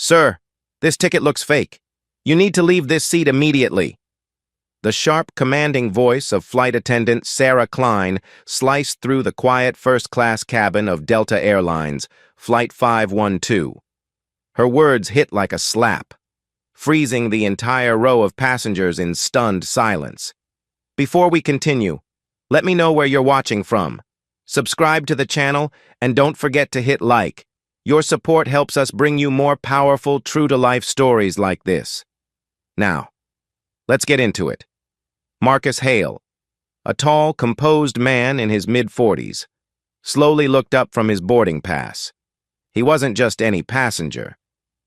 Sir, this ticket looks fake. You need to leave this seat immediately. The sharp, commanding voice of flight attendant Sarah Klein sliced through the quiet first-class cabin of Delta Airlines, Flight 512. Her words hit like a slap, freezing the entire row of passengers in stunned silence. Before we continue, let me know where you're watching from. Subscribe to the channel and don't forget to hit like. Your support helps us bring you more powerful, true-to-life stories like this. Now, let's get into it. Marcus Hale, a tall, composed man in his mid-40s, slowly looked up from his boarding pass. He wasn't just any passenger.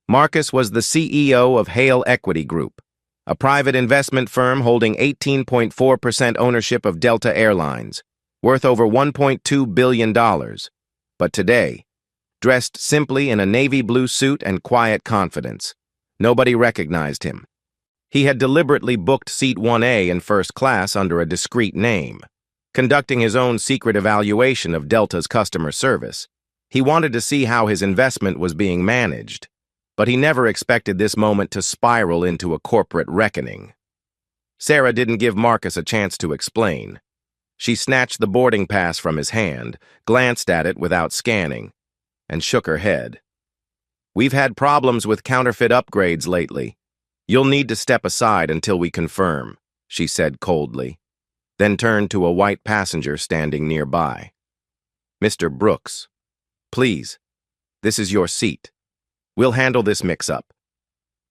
Marcus was the CEO of Hale Equity Group, a private investment firm holding 18.4% ownership of Delta Airlines, worth over $1.2 billion. But today, dressed simply in a navy blue suit and quiet confidence, nobody recognized him. He had deliberately booked seat 1A in first class under a discreet name, conducting his own secret evaluation of Delta's customer service. He wanted to see how his investment was being managed, but he never expected this moment to spiral into a corporate reckoning. Sarah didn't give Marcus a chance to explain. She snatched the boarding pass from his hand, glanced at it without scanning, and shook her head. "We've had problems with counterfeit upgrades lately. You'll need to step aside until we confirm," she said coldly, then turned to a white passenger standing nearby. "Mr. Brooks, please, this is your seat. We'll handle this mix-up."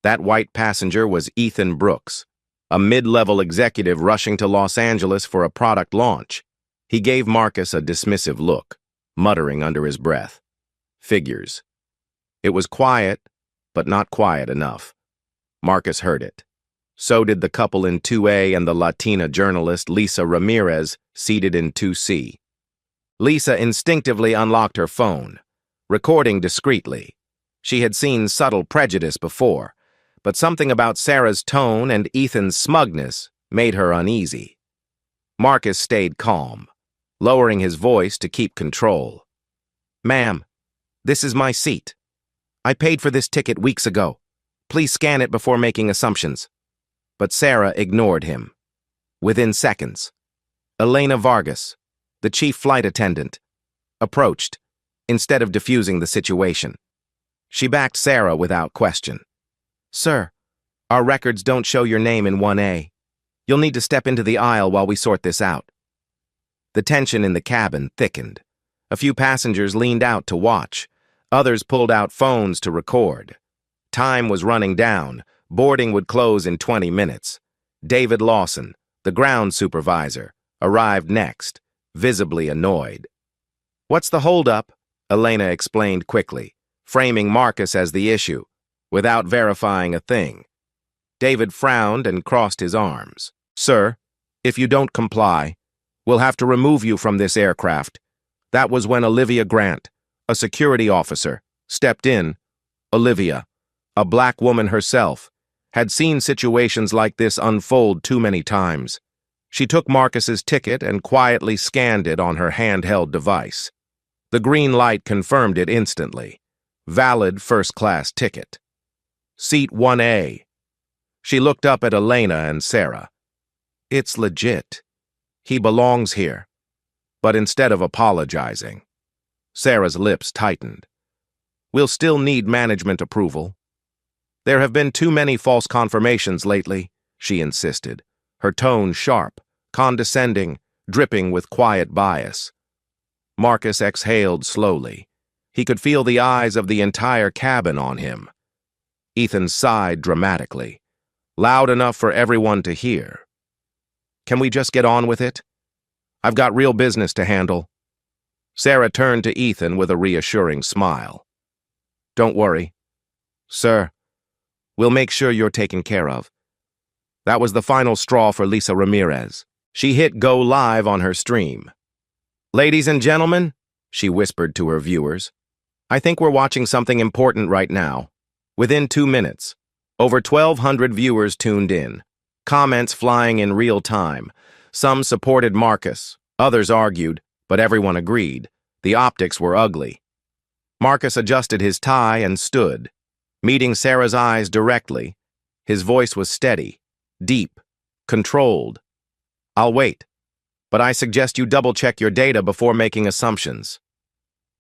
That white passenger was Ethan Brooks, a mid-level executive rushing to Los Angeles for a product launch. He gave Marcus a dismissive look, muttering under his breath, "Figures." It was quiet, but not quiet enough. Marcus heard it. So did the couple in 2A and the Latina journalist Lisa Ramirez, seated in 2C. Lisa instinctively unlocked her phone, recording discreetly. She had seen subtle prejudice before, but something about Sarah's tone and Ethan's smugness made her uneasy. Marcus stayed calm, lowering his voice to keep control. "Ma'am, this is my seat. I paid for this ticket weeks ago. Please scan it before making assumptions." But Sarah ignored him. Within seconds, Elena Vargas, the chief flight attendant, approached, instead of diffusing the situation. She backed Sarah without question. "Sir, our records don't show your name in 1A. You'll need to step into the aisle while we sort this out." The tension in the cabin thickened. A few passengers leaned out to watch. Others pulled out phones to record. Time was running down. Boarding would close in 20 minutes. David Lawson, the ground supervisor, arrived next, visibly annoyed. "What's the holdup?" Elena explained quickly, framing Marcus as the issue, without verifying a thing. David frowned and crossed his arms. "Sir, if you don't comply, we'll have to remove you from this aircraft." That was when Olivia Grant, a security officer, stepped in. Olivia, a black woman herself, had seen situations like this unfold too many times. She took Marcus's ticket and quietly scanned it on her handheld device. The green light confirmed it instantly. Valid first-class ticket. Seat 1A. She looked up at Elena and Sarah. "It's legit. He belongs here." But instead of apologizing, Sarah's lips tightened. "We'll still need management approval." "There have been too many false confirmations lately," she insisted, her tone sharp, condescending, dripping with quiet bias. Marcus exhaled slowly. He could feel the eyes of the entire cabin on him. Ethan sighed dramatically, loud enough for everyone to hear. "Can we just get on with it? I've got real business to handle." Sarah turned to Ethan with a reassuring smile. "Don't worry. Sir, we'll make sure you're taken care of." That was the final straw for Lisa Ramirez. She hit go live on her stream. "Ladies and gentlemen," she whispered to her viewers, "I think we're watching something important right now." Within 2 minutes, over 1,200 viewers tuned in, comments flying in real time. Some supported Marcus, others argued, but everyone agreed. The optics were ugly. Marcus adjusted his tie and stood, Meeting Sarah's eyes directly, his voice was steady, deep, controlled. "I'll wait, but I suggest you double-check your data before making assumptions."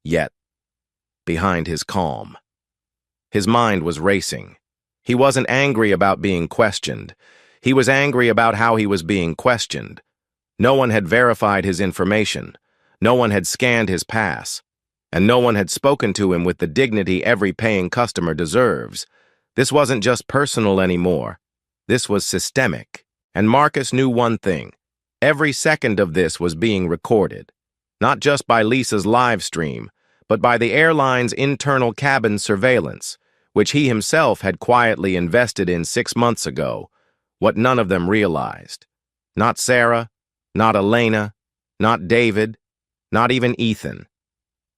Yet, behind his calm, his mind was racing. He wasn't angry about being questioned. He was angry about how he was being questioned. No one had verified his information. No one had scanned his pass. And no one had spoken to him with the dignity every paying customer deserves. This wasn't just personal anymore. This was systemic. And Marcus knew one thing. Every second of this was being recorded. Not just by Lisa's live stream, but by the airline's internal cabin surveillance, which he himself had quietly invested in 6 months ago. What none of them realized. Not Sarah, not Elena, not David, not even Ethan.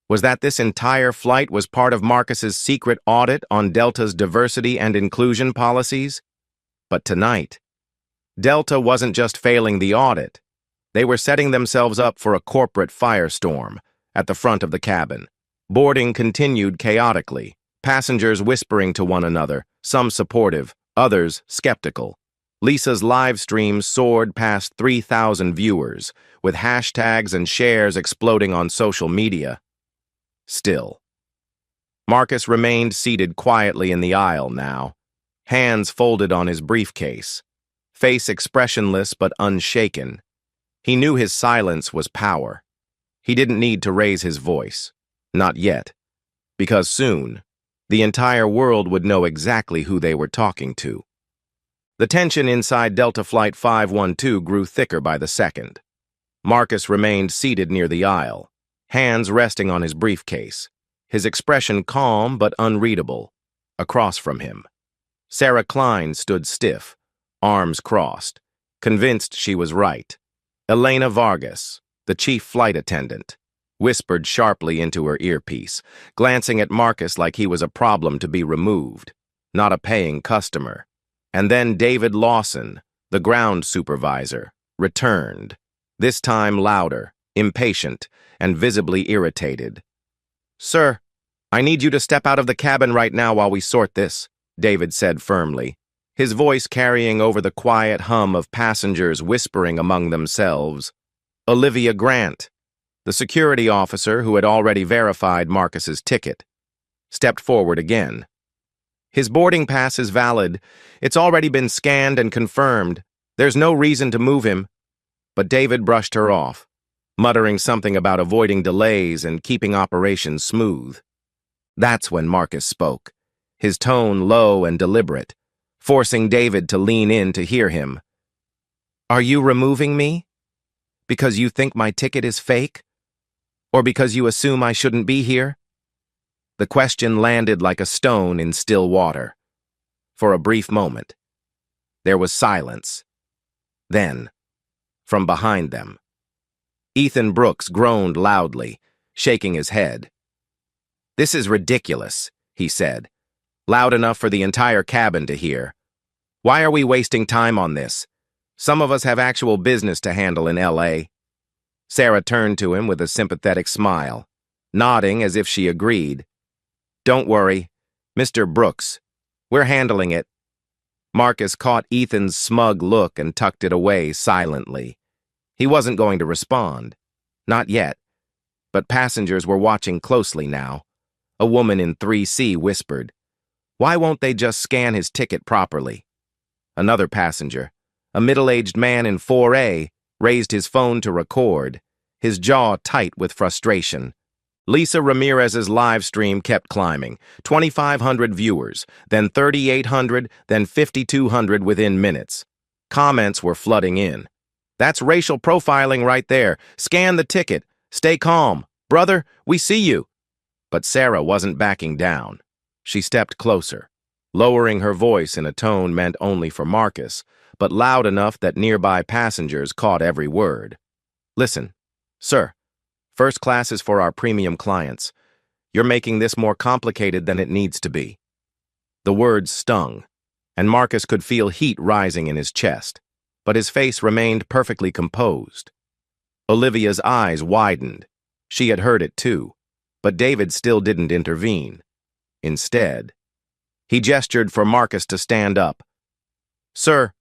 Was that this entire flight was part of Marcus's secret audit on Delta's diversity and inclusion policies? But tonight, Delta wasn't just failing the audit. They were setting themselves up for a corporate firestorm at the front of the cabin. Boarding continued chaotically, passengers whispering to one another, some supportive, others skeptical. Lisa's live stream soared past 3,000 viewers, with hashtags and shares exploding on social media. Still, Marcus remained seated quietly in the aisle now, hands folded on his briefcase, face expressionless but unshaken. He knew his silence was power. He didn't need to raise his voice. Not yet. Because soon, the entire world would know exactly who they were talking to. The tension inside Delta Flight 512 grew thicker by the second. Marcus remained seated near the aisle, hands resting on his briefcase, his expression calm but unreadable. Across from him, Sarah Klein stood stiff, arms crossed, convinced she was right. Elena Vargas, the chief flight attendant, whispered sharply into her earpiece, glancing at Marcus like he was a problem to be removed, not a paying customer. And then David Lawson, the ground supervisor, returned, this time louder, impatient, and visibly irritated. "Sir, I need you to step out of the cabin right now while we sort this," David said firmly, his voice carrying over the quiet hum of passengers whispering among themselves. Olivia Grant, the security officer who had already verified Marcus's ticket, stepped forward again. "His boarding pass is valid. It's already been scanned and confirmed. There's no reason to move him." But David brushed her off, muttering something about avoiding delays and keeping operations smooth. That's when Marcus spoke, his tone low and deliberate, forcing David to lean in to hear him. "Are you removing me? Because you think my ticket is fake? Or because you assume I shouldn't be here?" The question landed like a stone in still water. For a brief moment, there was silence. Then, from behind them, Ethan Brooks groaned loudly, shaking his head. "This is ridiculous," he said, loud enough for the entire cabin to hear. "Why are we wasting time on this? Some of us have actual business to handle in L.A. Sarah turned to him with a sympathetic smile, nodding as if she agreed. "Don't worry, Mr. Brooks. We're handling it." Marcus caught Ethan's smug look and tucked it away silently. He wasn't going to respond. Not yet. But passengers were watching closely now. A woman in 3C whispered, "Why won't they just scan his ticket properly?" Another passenger, a middle-aged man in 4A, raised his phone to record, his jaw tight with frustration. Lisa Ramirez's live stream kept climbing, 2,500 viewers, then 3,800, then 5,200 within minutes. Comments were flooding in. "That's racial profiling right there. Scan the ticket. Stay calm. Brother, we see you." But Sarah wasn't backing down. She stepped closer, lowering her voice in a tone meant only for Marcus, but loud enough that nearby passengers caught every word. "Listen, sir. First class is for our premium clients. You're making this more complicated than it needs to be." The words stung, and Marcus could feel heat rising in his chest, but his face remained perfectly composed. Olivia's eyes widened. She had heard it too, but David still didn't intervene. Instead, He gestured for Marcus to stand up. "Sir,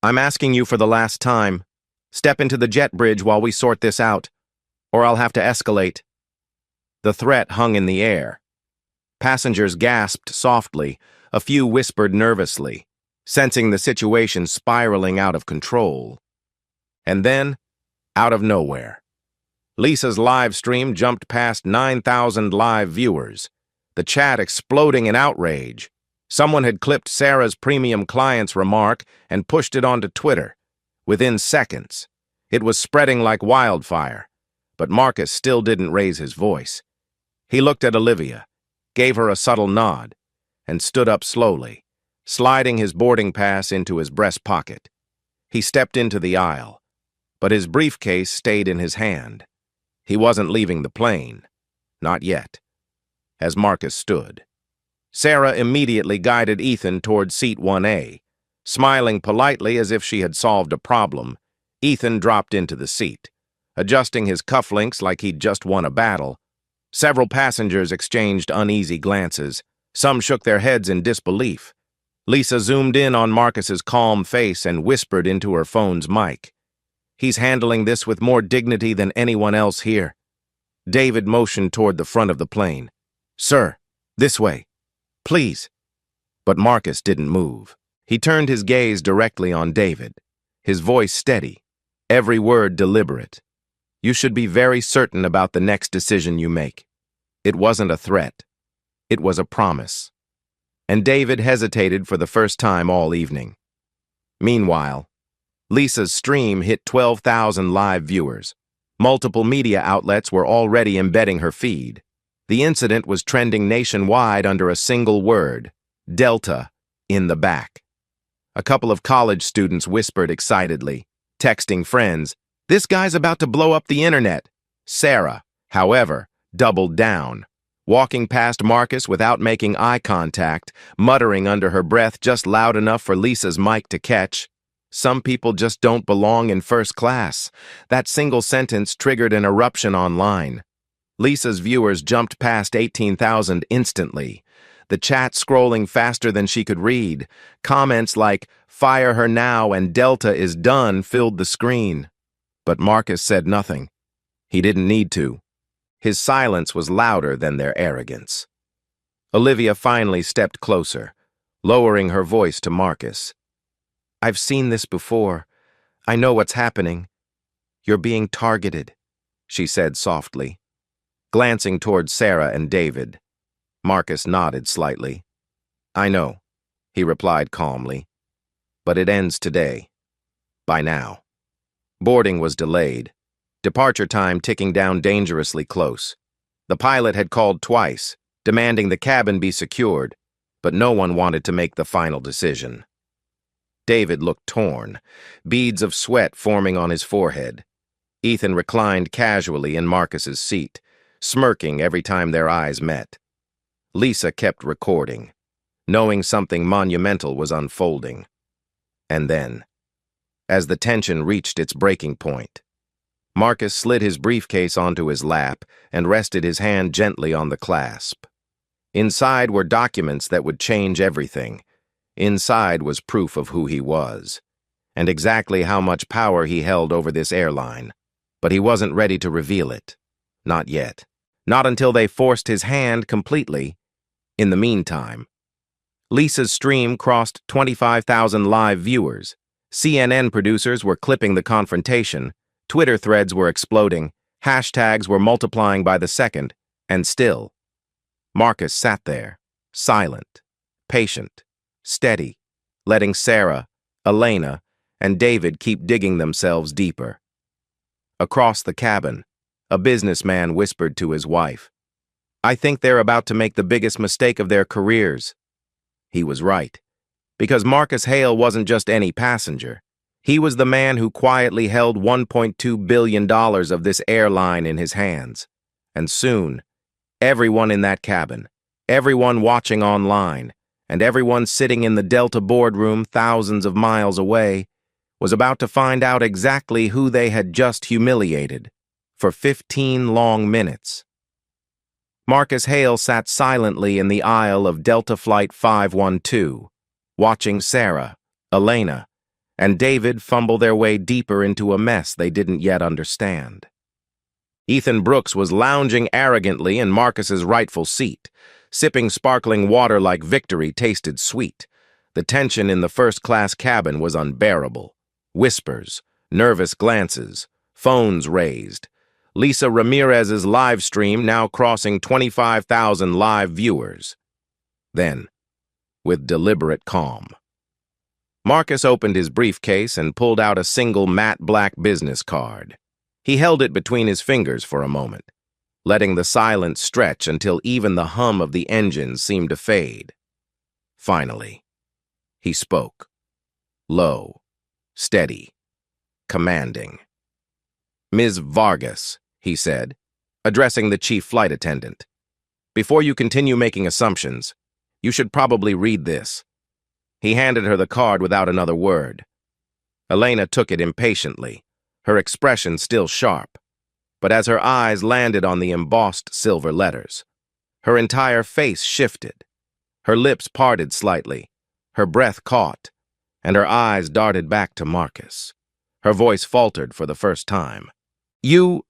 I'm asking you for the last time. Step into the jet bridge while we sort this out, or I'll have to escalate." The threat hung in the air. Passengers gasped softly, a few whispered nervously, sensing the situation spiraling out of control. And then, out of nowhere, Lisa's live stream jumped past 9,000 live viewers, the chat exploding in outrage. Someone had clipped Sarah's premium client's remark and pushed it onto Twitter. Within seconds, it was spreading like wildfire, but Marcus still didn't raise his voice. He looked at Olivia, gave her a subtle nod, and stood up slowly, sliding his boarding pass into his breast pocket. He stepped into the aisle, but his briefcase stayed in his hand. He wasn't leaving the plane. Not yet. As Marcus stood, Sarah immediately guided Ethan toward seat 1A. Smiling politely as if she had solved a problem, Ethan dropped into the seat, adjusting his cufflinks like he'd just won a battle. Several passengers exchanged uneasy glances. Some shook their heads in disbelief. Lisa zoomed in on Marcus's calm face and whispered into her phone's mic. "He's handling this with more dignity than anyone else here." David motioned toward the front of the plane. "Sir, this way. Please." But Marcus didn't move. He turned his gaze directly on David, his voice steady, every word deliberate. "You should be very certain about the next decision you make." It wasn't a threat. It was a promise. And David hesitated for the first time all evening. Meanwhile, Lisa's stream hit 12,000 live viewers. Multiple media outlets were already embedding her feed. The incident was trending nationwide under a single word: Delta, in the back. A couple of college students whispered excitedly, texting friends, "This guy's about to blow up the internet." Sarah, however, doubled down, walking past Marcus without making eye contact, muttering under her breath just loud enough for Lisa's mic to catch, "Some people just don't belong in first class." That single sentence triggered an eruption online. Lisa's viewers jumped past 18,000 instantly, the chat scrolling faster than she could read. Comments like, "Fire her now" and "Delta is done" filled the screen. But Marcus said nothing. He didn't need to. His silence was louder than their arrogance. Olivia finally stepped closer, lowering her voice to Marcus. "I've seen this before. I know what's happening. You're being targeted," she said softly. Glancing toward Sarah and David, Marcus nodded slightly. "I know," he replied calmly. "But it ends today. By now." Boarding was delayed, departure time ticking down dangerously close. The pilot had called twice, demanding the cabin be secured, but no one wanted to make the final decision. David looked torn, beads of sweat forming on his forehead. Ethan reclined casually in Marcus's seat, smirking every time their eyes met. Lisa kept recording, knowing something monumental was unfolding. And then, as the tension reached its breaking point, Marcus slid his briefcase onto his lap and rested his hand gently on the clasp. Inside were documents that would change everything. Inside was proof of who he was, and exactly how much power he held over this airline. But he wasn't ready to reveal it. Not yet. Not until they forced his hand completely. In the meantime, Lisa's stream crossed 25,000 live viewers. CNN producers were clipping the confrontation. Twitter threads were exploding. Hashtags were multiplying by the second. And still, Marcus sat there, silent, patient, steady, letting Sarah, Elena, and David keep digging themselves deeper. Across the cabin, a businessman whispered to his wife, "I think they're about to make the biggest mistake of their careers." He was right, because Marcus Hale wasn't just any passenger. He was the man who quietly held $1.2 billion of this airline in his hands. And soon, everyone in that cabin, everyone watching online, and everyone sitting in the Delta boardroom thousands of miles away was about to find out exactly who they had just humiliated for 15 long minutes. Marcus Hale sat silently in the aisle of Delta Flight 512, watching Sarah, Elena, and David fumble their way deeper into a mess they didn't yet understand. Ethan Brooks was lounging arrogantly in Marcus's rightful seat, sipping sparkling water like victory tasted sweet. The tension in the first-class cabin was unbearable. Whispers, nervous glances, phones raised. Lisa Ramirez's live stream now crossing 25,000 live viewers. Then, with deliberate calm, Marcus opened his briefcase and pulled out a single matte black business card. He held it between his fingers for a moment, letting the silence stretch until even the hum of the engines seemed to fade. Finally, he spoke. Low, steady, commanding. "Ms. Vargas," he said, addressing the chief flight attendant. "Before you continue making assumptions, you should probably read this." He handed her the card without another word. Elena took it impatiently, her expression still sharp. But as her eyes landed on the embossed silver letters, her entire face shifted. Her lips parted slightly, her breath caught, and her eyes darted back to Marcus. Her voice faltered for the first time. You're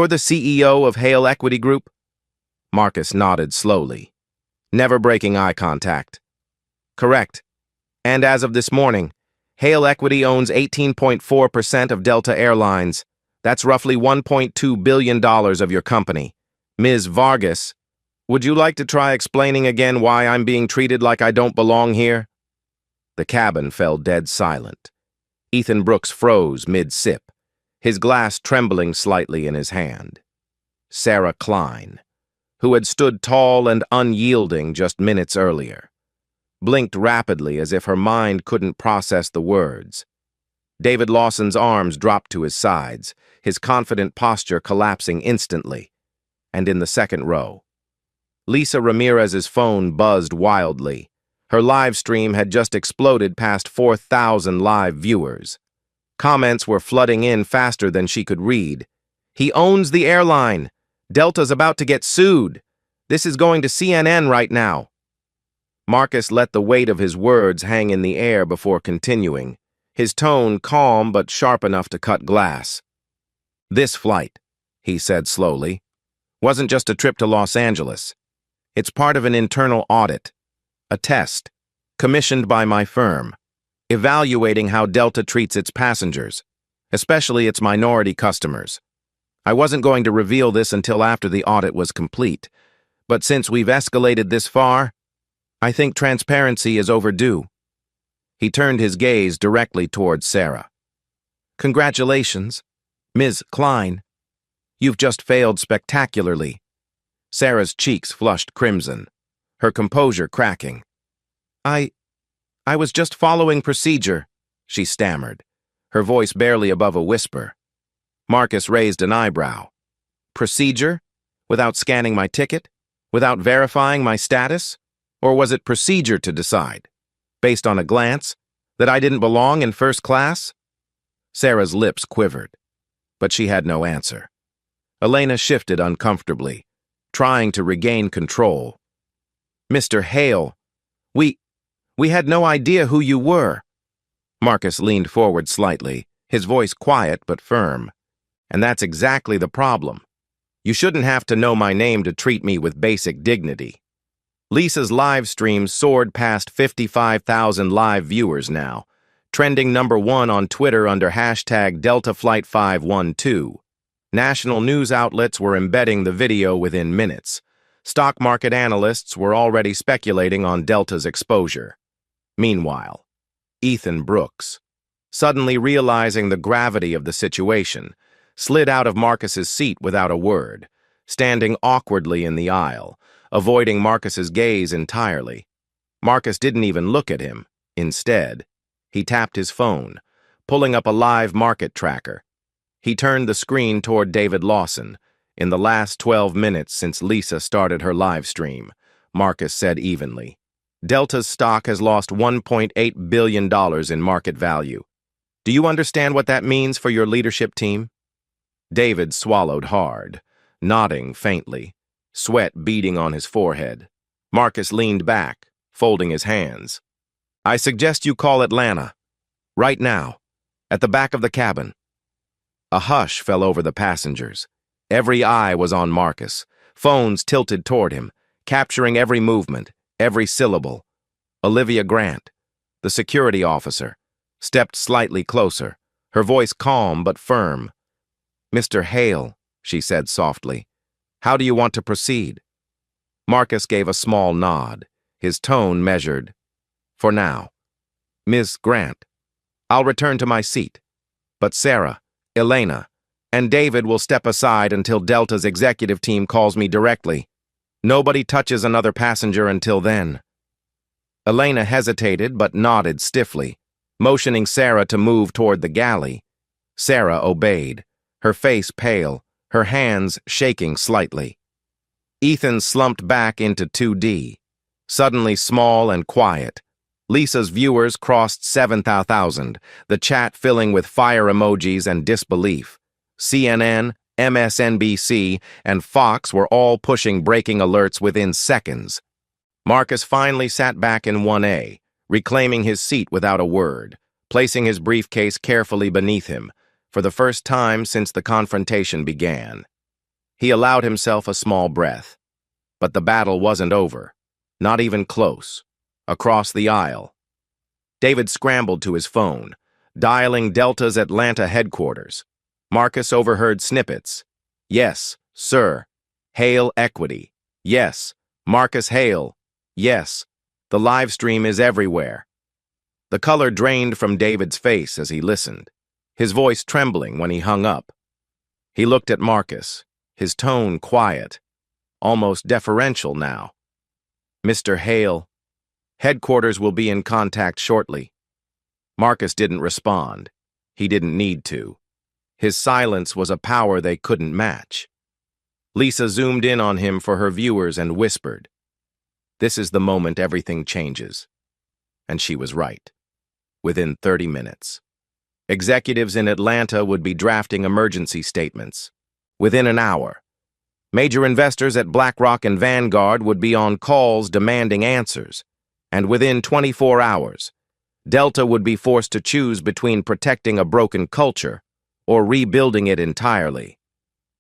the CEO of Hale Equity Group?" Marcus nodded slowly, never breaking eye contact. "Correct. And as of this morning, Hale Equity owns 18.4% of Delta Airlines. That's roughly $1.2 billion of your company. Ms. Vargas, would you like to try explaining again why I'm being treated like I don't belong here?" The cabin fell dead silent. Ethan Brooks froze mid-sip, his glass trembling slightly in his hand. Sarah Klein, who had stood tall and unyielding just minutes earlier, blinked rapidly as if her mind couldn't process the words. David Lawson's arms dropped to his sides, his confident posture collapsing instantly. And in the second row, Lisa Ramirez's phone buzzed wildly. Her live stream had just exploded past 4,000 live viewers. Comments were flooding in faster than she could read. "He owns the airline. Delta's about to get sued. This is going to CNN right now." Marcus let the weight of his words hang in the air before continuing, his tone calm but sharp enough to cut glass. "This flight," he said slowly, "wasn't just a trip to Los Angeles. It's part of an internal audit, a test, commissioned by my firm, evaluating how Delta treats its passengers, especially its minority customers. I wasn't going to reveal this until after the audit was complete, but since we've escalated this far, I think transparency is overdue." He turned his gaze directly towards Sarah. "Congratulations, Ms. Klein. You've just failed spectacularly." Sarah's cheeks flushed crimson, her composure cracking. I was just following procedure," she stammered, her voice barely above a whisper. Marcus raised an eyebrow. "Procedure? Without scanning my ticket? Without verifying my status? Or was it procedure to decide, based on a glance, that I didn't belong in first class?" Sarah's lips quivered, but she had no answer. Elena shifted uncomfortably, trying to regain control. "Mr. Hale, we had no idea who you were." Marcus leaned forward slightly, his voice quiet but firm. "And that's exactly the problem. You shouldn't have to know my name to treat me with basic dignity." Lisa's live stream soared past 55,000 live viewers now, trending #1 on Twitter under hashtag DeltaFlight512. National news outlets were embedding the video within minutes. Stock market analysts were already speculating on Delta's exposure. Meanwhile, Ethan Brooks, suddenly realizing the gravity of the situation, slid out of Marcus's seat without a word, standing awkwardly in the aisle, avoiding Marcus's gaze entirely. Marcus didn't even look at him. Instead, he tapped his phone, pulling up a live market tracker. He turned the screen toward David Lawson. "In the last 12 minutes since Lisa started her live stream," Marcus said evenly, "Delta's stock has lost $1.8 billion in market value. Do you understand what that means for your leadership team?" David swallowed hard, nodding faintly. sweat beading on his forehead. Marcus leaned back, folding his hands. "I suggest you call Atlanta. Right now. At the back of the cabin." A hush fell over the passengers. Every eye was on Marcus, phones tilted toward him, capturing every movement, every syllable. Olivia Grant, the security officer, stepped slightly closer, her voice calm but firm. "Mr. Hale," she said softly, "how do you want to proceed?" Marcus gave a small nod, his tone measured. "For now. Ms. Grant, I'll return to my seat. But Sarah, Elena, and David will step aside until Delta's executive team calls me directly. Nobody touches another passenger until then." Elena hesitated but nodded stiffly, motioning Sarah to move toward the galley. Sarah obeyed, her face pale, her hands shaking slightly. Ethan slumped back into 2D, suddenly small and quiet. Lisa's viewers crossed 7,000, the chat filling with fire emojis and disbelief. CNN, MSNBC, and Fox were all pushing breaking alerts within seconds. Marcus finally sat back in 1A, reclaiming his seat without a word, placing his briefcase carefully beneath him, for the first time since the confrontation began. He allowed himself a small breath. But the battle wasn't over, not even close. Across the aisle, David scrambled to his phone, dialing Delta's Atlanta headquarters. Marcus overheard snippets. "Yes, sir. Hale Equity. Yes, Marcus Hale. Yes, the live stream is everywhere." The color drained from David's face as he listened, his voice trembling when he hung up. He looked at Marcus, his tone quiet, almost deferential now. "Mr. Hale, headquarters will be in contact shortly." Marcus didn't respond. He didn't need to. His silence was a power they couldn't match. Lisa zoomed in on him for her viewers and whispered, "This is the moment everything changes." And she was right. Within 30 minutes. Executives in Atlanta would be drafting emergency statements. Within an hour. Major investors at BlackRock and Vanguard would be on calls demanding answers. And within 24 hours, Delta would be forced to choose between protecting a broken culture or rebuilding it entirely.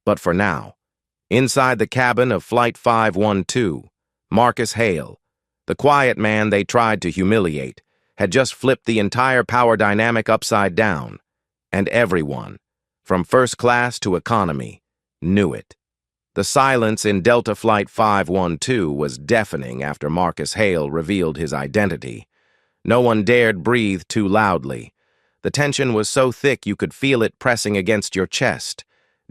But for now, inside the cabin of Flight 512, Marcus Hale, the quiet man they tried to humiliate, had just flipped the entire power dynamic upside down, and everyone, from first class to economy, knew it. The silence in Delta Flight 512 was deafening after Marcus Hale revealed his identity. No one dared breathe too loudly. The tension was so thick you could feel it pressing against your chest.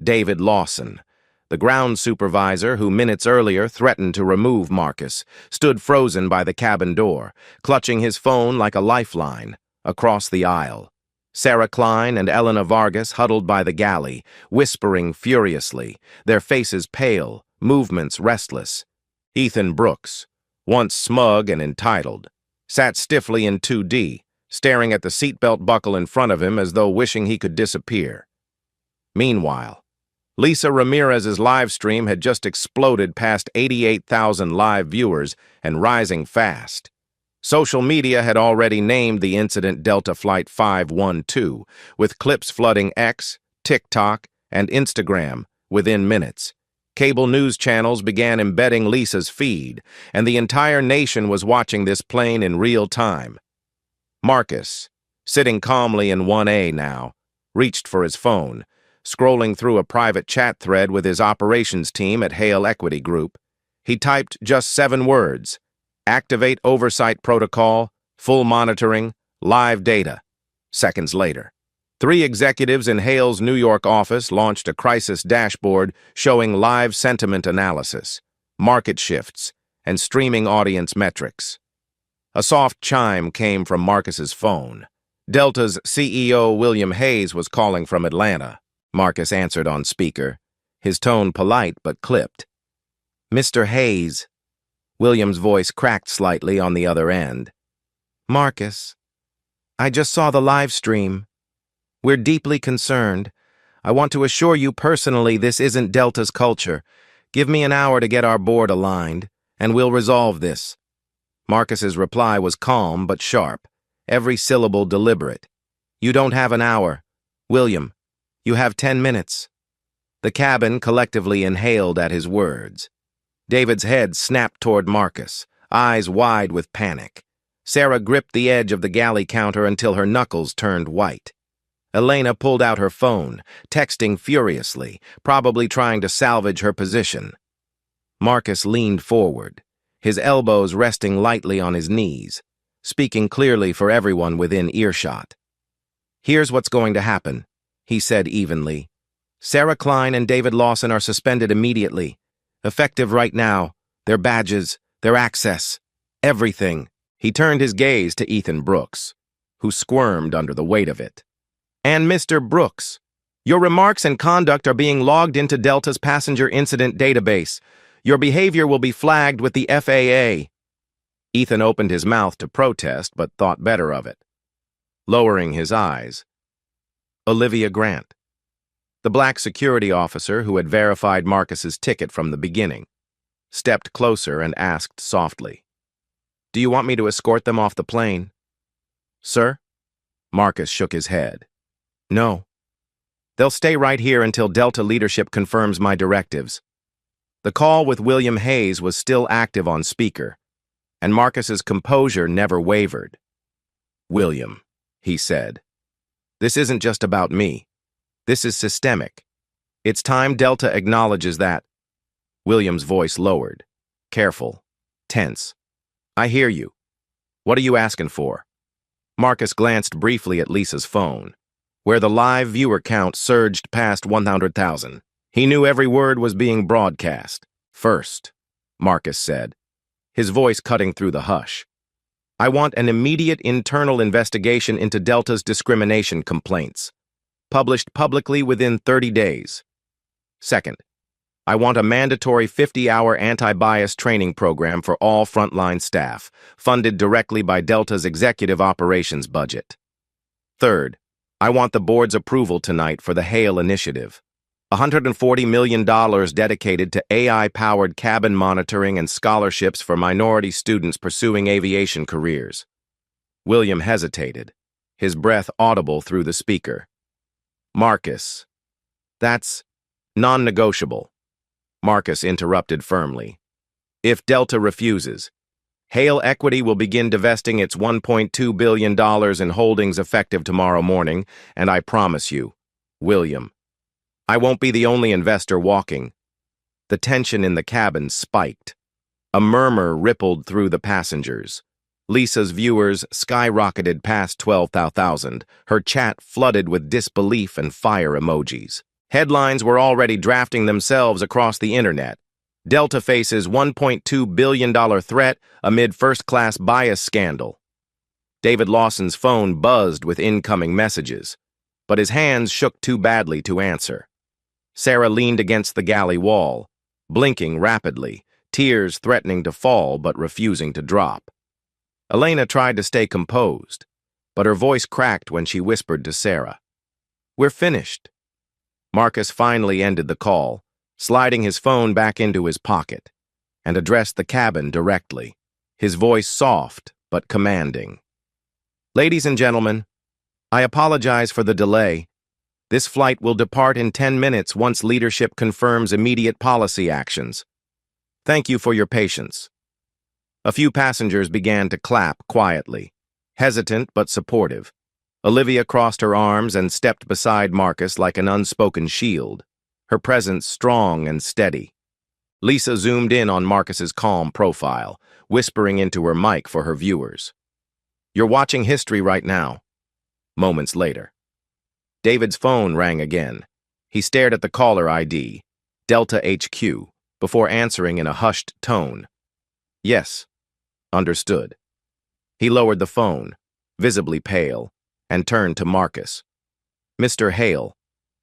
David Lawson, the ground supervisor who minutes earlier threatened to remove Marcus, stood frozen by the cabin door, clutching his phone like a lifeline. Across the aisle, Sarah Klein and Elena Vargas huddled by the galley, whispering furiously, their faces pale, movements restless. Ethan Brooks, once smug and entitled, sat stiffly in 2D, staring at the seatbelt buckle in front of him as though wishing he could disappear. Meanwhile, Lisa Ramirez's live stream had just exploded past 88,000 live viewers and rising fast. Social media had already named the incident Delta Flight 512, with clips flooding X, TikTok, and Instagram within minutes. Cable news channels began embedding Lisa's feed, and the entire nation was watching this plane in real time. Marcus, sitting calmly in 1A now, reached for his phone, scrolling through a private chat thread with his operations team at Hale Equity Group. He typed just 7 words: "Activate oversight protocol, full monitoring, live data." Seconds later, 3 executives in Hale's New York office launched a crisis dashboard showing live sentiment analysis, market shifts, and streaming audience metrics. A soft chime came from Marcus's phone. Delta's CEO William Hayes was calling from Atlanta. Marcus answered on speaker, his tone polite but clipped. "Mr. Hayes." William's voice cracked slightly on the other end. "Marcus, I just saw the live stream. We're deeply concerned. I want to assure you personally this isn't Delta's culture. Give me an hour to get our board aligned, and we'll resolve this. Marcus's reply was calm but sharp, every syllable deliberate. You don't have an hour. William, you have 10 minutes. The cabin collectively inhaled at his words. David's head snapped toward Marcus, eyes wide with panic. Sarah gripped the edge of the galley counter until her knuckles turned white. Elena pulled out her phone, texting furiously, probably trying to salvage her position. Marcus leaned forward, his elbows resting lightly on his knees, speaking clearly for everyone within earshot. Here's what's going to happen, he said evenly. Sarah Klein and David Lawson are suspended immediately. Effective right now. Their badges, their access, everything. He turned his gaze to Ethan Brooks, who squirmed under the weight of it. And Mr. Brooks, your remarks and conduct are being logged into Delta's passenger incident database. Your behavior will be flagged with the FAA. Ethan opened his mouth to protest, but thought better of it. Lowering his eyes, Olivia Grant, the black security officer who had verified Marcus's ticket from the beginning, stepped closer and asked softly, Do you want me to escort them off the plane? Sir? Marcus shook his head. No. They'll stay right here until Delta leadership confirms my directives. The call with William Hayes was still active on speaker, and Marcus's composure never wavered. William, he said, this isn't just about me. This is systemic. It's time Delta acknowledges that. William's voice lowered, careful, tense. I hear you. What are you asking for? Marcus glanced briefly at Lisa's phone, where the live viewer count surged past 100,000. He knew every word was being broadcast. First, Marcus said, his voice cutting through the hush. I want an immediate internal investigation into Delta's discrimination complaints, published publicly within 30 days. Second, I want a mandatory 50-hour anti-bias training program for all frontline staff, funded directly by Delta's executive operations budget. Third, I want the board's approval tonight for the HAIL initiative, $140 million dedicated to AI-powered cabin monitoring and scholarships for minority students pursuing aviation careers. William hesitated, his breath audible through the speaker. Marcus, that's non-negotiable. Marcus interrupted firmly. If Delta refuses, HAIL Equity will begin divesting its $1.2 billion in holdings effective tomorrow morning, and I promise you, William, I won't be the only investor walking. The tension in the cabin spiked. A murmur rippled through the passengers. Lisa's viewers skyrocketed past 12,000, her chat flooded with disbelief and fire emojis. Headlines were already drafting themselves across the internet. Delta faces $1.2 billion threat amid first-class bias scandal. David Lawson's phone buzzed with incoming messages, but his hands shook too badly to answer. Sarah leaned against the galley wall, blinking rapidly, tears threatening to fall but refusing to drop. Elena tried to stay composed, but her voice cracked when she whispered to Sarah, We're finished. Marcus finally ended the call, sliding his phone back into his pocket, and addressed the cabin directly, his voice soft but commanding. Ladies and gentlemen, I apologize for the delay. This flight will depart in 10 minutes once leadership confirms immediate policy actions. Thank you for your patience. A few passengers began to clap quietly, hesitant but supportive. Olivia crossed her arms and stepped beside Marcus like an unspoken shield, her presence strong and steady. Lisa zoomed in on Marcus's calm profile, whispering into her mic for her viewers. You're watching history right now. Moments later, David's phone rang again. He stared at the caller ID, Delta HQ, before answering in a hushed tone. Yes, understood. He lowered the phone, visibly pale, and turned to Marcus. Mr. Hale,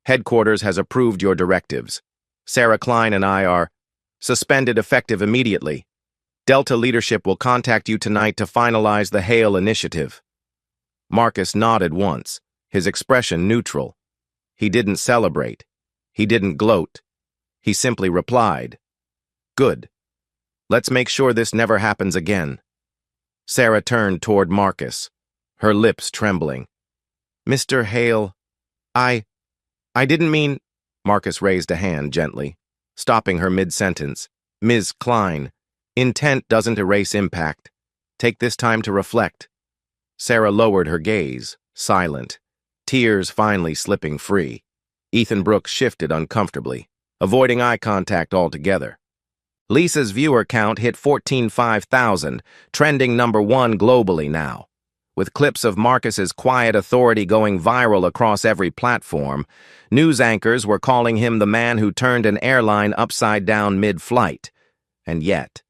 headquarters has approved your directives. Sarah Klein and I are suspended effective immediately. Delta leadership will contact you tonight to finalize the HAIL initiative. Marcus nodded once, his expression neutral. He didn't celebrate. He didn't gloat. He simply replied, Good. Let's make sure this never happens again. Sarah turned toward Marcus, her lips trembling. Mr. Hale, I didn't mean— Marcus raised a hand gently, stopping her mid-sentence. Ms. Klein, intent doesn't erase impact. Take this time to reflect. Sarah lowered her gaze, silent, tears finally slipping free. Ethan Brooks shifted uncomfortably, avoiding eye contact altogether. Lisa's viewer count hit 14,500, trending #1 globally now. With clips of Marcus's quiet authority going viral across every platform, news anchors were calling him the man who turned an airline upside down mid-flight. And yet,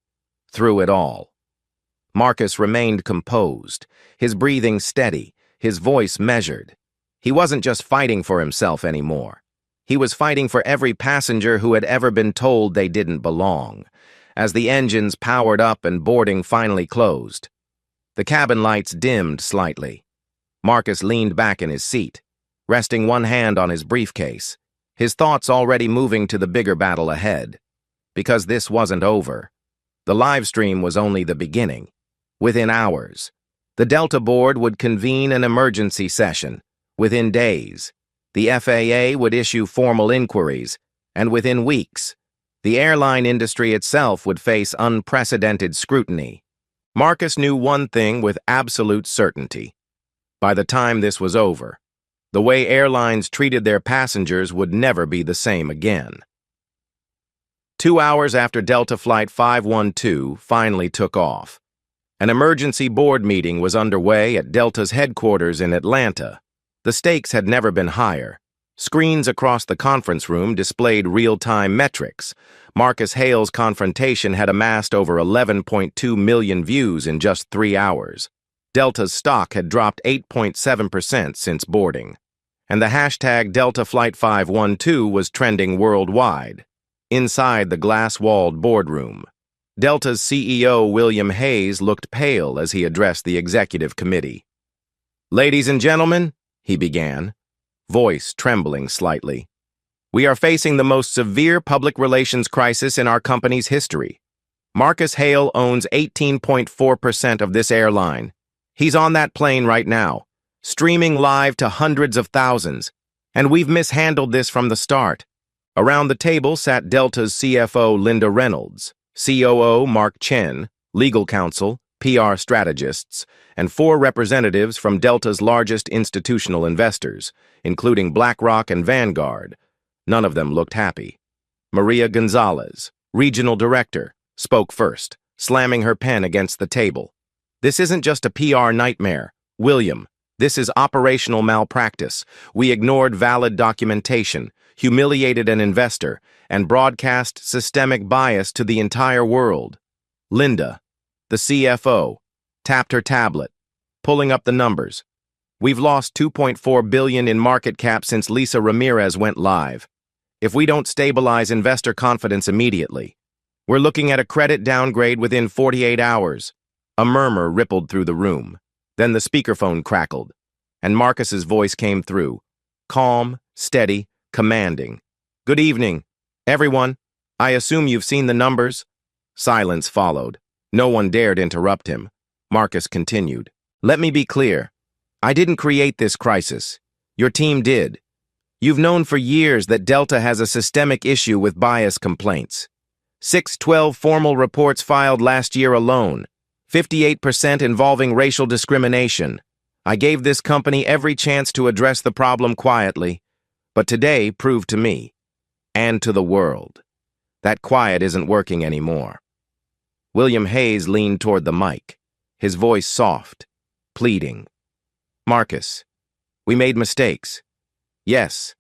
through it all, Marcus remained composed, his breathing steady, his voice measured. He wasn't just fighting for himself anymore. He was fighting for every passenger who had ever been told they didn't belong. As the engines powered up and boarding finally closed, the cabin lights dimmed slightly. Marcus leaned back in his seat, resting one hand on his briefcase, his thoughts already moving to the bigger battle ahead. Because this wasn't over. The live stream was only the beginning. Within hours, the Delta board would convene an emergency session. Within days, the FAA would issue formal inquiries, and within weeks, the airline industry itself would face unprecedented scrutiny. Marcus knew one thing with absolute certainty. By the time this was over, the way airlines treated their passengers would never be the same again. 2 hours after Delta Flight 512 finally took off, an emergency board meeting was underway at Delta's headquarters in Atlanta. The stakes had never been higher. Screens across the conference room displayed real-time metrics. Marcus Hale's confrontation had amassed over 11.2 million views in just 3 hours. Delta's stock had dropped 8.7% since boarding, and the hashtag Delta Flight 512 was trending worldwide. Inside the glass-walled boardroom, Delta's CEO William Hayes looked pale as he addressed the executive committee. "Ladies and gentlemen," he began, voice trembling slightly, "we are facing the most severe public relations crisis in our company's history. Marcus Hale owns 18.4% of this airline. He's on that plane right now, streaming live to hundreds of thousands, and we've mishandled this from the start." Around the table sat Delta's CFO Linda Reynolds, COO Mark Chen, legal counsel, PR strategists, and 4 representatives from Delta's largest institutional investors, including BlackRock and Vanguard. None of them looked happy. Maria Gonzalez, regional director, spoke first, slamming her pen against the table. "This isn't just a PR nightmare, William. This is operational malpractice. We ignored valid documentation, humiliated an investor, and broadcast systemic bias to the entire world." Linda, the CFO, tapped her tablet, pulling up the numbers. "We've lost $2.4 billion in market cap since Lisa Ramirez went live. If we don't stabilize investor confidence immediately, we're looking at a credit downgrade within 48 hours. A murmur rippled through the room. Then the speakerphone crackled, and Marcus's voice came through, calm, steady, commanding. "Good evening, everyone. I assume you've seen the numbers?" Silence followed. No one dared interrupt him. Marcus continued. "Let me be clear. I didn't create this crisis. Your team did. You've known for years that Delta has a systemic issue with bias complaints. 612 formal reports filed last year alone, 58% involving racial discrimination. I gave this company every chance to address the problem quietly, but today proved to me, and to the world, that quiet isn't working anymore." William Hayes leaned toward the mic, his voice soft, pleading. "Marcus, we made mistakes. Yes,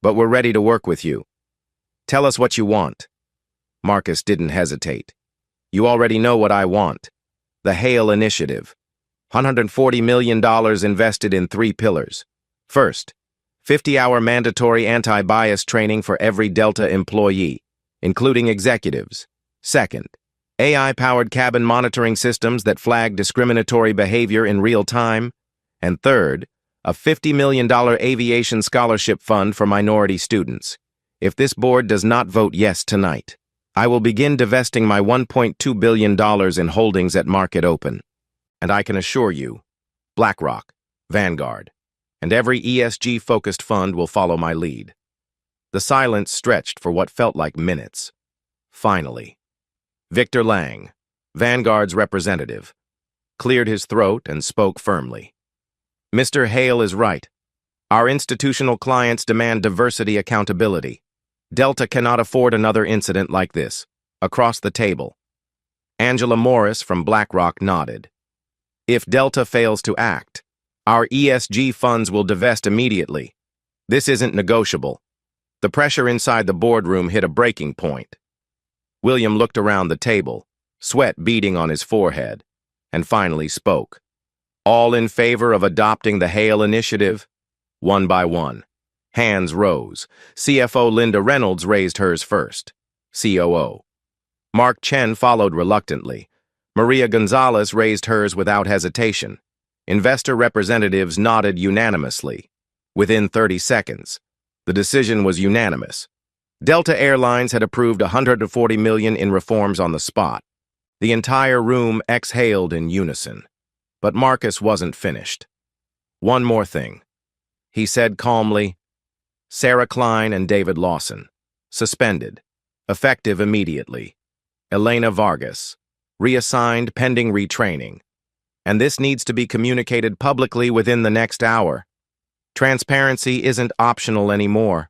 but we're ready to work with you. Tell us what you want." Marcus didn't hesitate. "You already know what I want. The Hale Initiative. $140 million invested in 3 pillars. First, 50-hour mandatory anti-bias training for every Delta employee, including executives. Second, AI-powered cabin monitoring systems that flag discriminatory behavior in real time. And third, a $50 million aviation scholarship fund for minority students. If this board does not vote yes tonight, I will begin divesting my $1.2 billion in holdings at market open. And I can assure you, BlackRock, Vanguard, and every ESG-focused fund will follow my lead. The silence stretched for what felt like minutes. Finally, Victor Lang, Vanguard's representative, cleared his throat and spoke firmly. Mr. Hale is right. Our institutional clients demand diversity accountability. Delta cannot afford another incident like this. Across the table, Angela Morris from BlackRock nodded. If Delta fails to act, our ESG funds will divest immediately. This isn't negotiable. The pressure inside the boardroom hit a breaking point. William looked around the table, sweat beading on his forehead, and finally spoke. All in favor of adopting the Hale Initiative? One by one. Hands rose. CFO Linda Reynolds raised hers first. COO. Mark Chen followed reluctantly. Maria Gonzalez raised hers without hesitation. Investor representatives nodded unanimously. Within 30 seconds, the decision was unanimous. Delta Airlines had approved $140 million in reforms on the spot. The entire room exhaled in unison. But Marcus wasn't finished. One more thing. He said calmly, Sarah Klein and David Lawson, suspended, effective immediately. Elena Vargas, reassigned pending retraining. And this needs to be communicated publicly within the next hour. Transparency isn't optional anymore.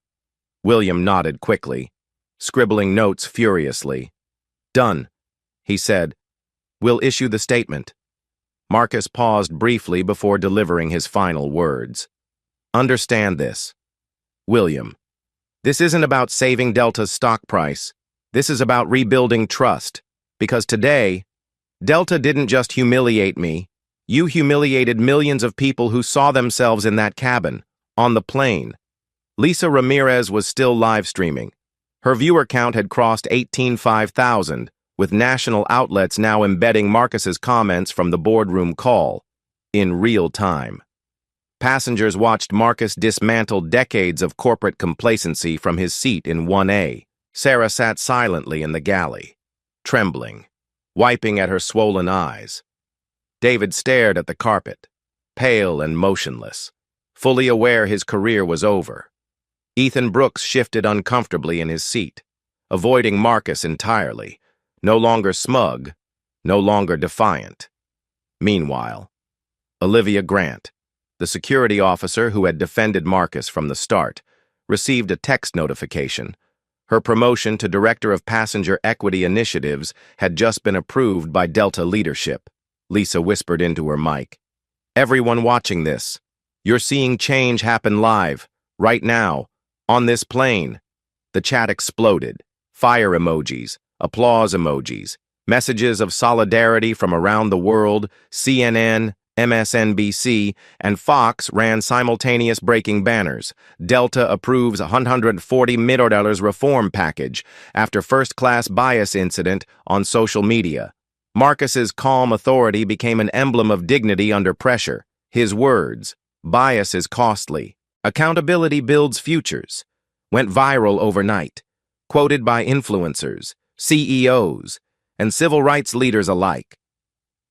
William nodded quickly, scribbling notes furiously. Done, he said. We'll issue the statement. Marcus paused briefly before delivering his final words. Understand this. William, this isn't about saving Delta's stock price. This is about rebuilding trust. Because today, Delta didn't just humiliate me. You humiliated millions of people who saw themselves in that cabin, on the plane. Lisa Ramirez was still live streaming. Her viewer count had crossed 5,000, with national outlets now embedding Marcus's comments from the boardroom call, in real time. Passengers watched Marcus dismantle decades of corporate complacency from his seat in 1A. Sarah sat silently in the galley, trembling, wiping at her swollen eyes. David stared at the carpet, pale and motionless, fully aware his career was over. Ethan Brooks shifted uncomfortably in his seat, avoiding Marcus entirely, no longer smug, no longer defiant. Meanwhile, Olivia Grant, the security officer who had defended Marcus from the start, received a text notification. Her promotion to Director of Passenger Equity Initiatives had just been approved by Delta leadership. Lisa whispered into her mic. Everyone watching this, you're seeing change happen live, right now, on this plane. The chat exploded. Fire emojis, applause emojis, messages of solidarity from around the world. CNN, MSNBC, and Fox ran simultaneous breaking banners. Delta approves $140 million reform package after first-class bias incident on social media. Marcus's calm authority became an emblem of dignity under pressure. His words, bias is costly, accountability builds futures, went viral overnight, quoted by influencers, CEOs, and civil rights leaders alike.